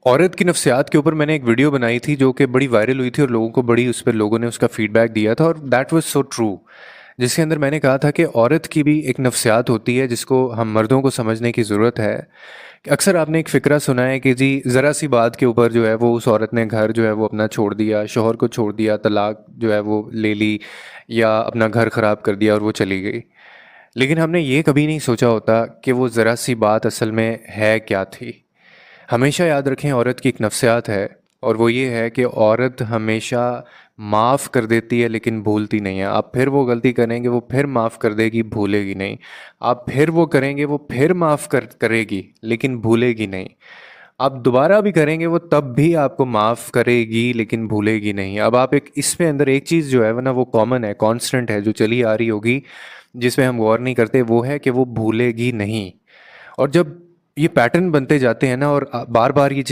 عورت کی نفسیات کے اوپر میں نے ایک ویڈیو بنائی تھی جو کہ بڑی وائرل ہوئی تھی اور لوگوں کو بڑی اس پہ لوگوں نے اس کا فیڈ بیک دیا تھا، اور دیٹ واز سو ٹرو. جس کے اندر میں نے کہا تھا کہ عورت کی بھی ایک نفسیات ہوتی ہے جس کو ہم مردوں کو سمجھنے کی ضرورت ہے. اکثر آپ نے ایک فقرہ سنا ہے کہ جی ذرا سی بات کے اوپر جو ہے وہ اس عورت نے گھر جو ہے وہ اپنا چھوڑ دیا، شوہر کو چھوڑ دیا، طلاق جو ہے وہ لے لی، یا اپنا گھر خراب کر دیا اور وہ چلی گئی. لیکن ہم نے یہ کبھی نہیں سوچا ہوتا کہ وہ ذرا سی بات اصل میں ہے کیا تھی. ہمیشہ یاد رکھیں عورت کی ایک نفسیات ہے، اور وہ یہ ہے کہ عورت ہمیشہ معاف کر دیتی ہے لیکن بھولتی نہیں ہے. آپ پھر وہ غلطی کریں گے وہ پھر معاف کر دے گی، بھولے گی نہیں. آپ پھر وہ کریں گے وہ پھر معاف کرے گی لیکن بھولے گی نہیں. آپ دوبارہ بھی کریں گے وہ تب بھی آپ کو معاف کرے گی لیکن بھولے گی نہیں. اب آپ ایک اس میں اندر ایک چیز جو ہے نا وہ کامن ہے، کانسٹنٹ ہے، جو چلی آ رہی ہوگی، جس پہ ہم غور نہیں کرتے، وہ ہے کہ وہ بھولے گی نہیں. اور جب یہ پیٹرن بنتے جاتے ہیں نا اور بار بار یہ چیزیں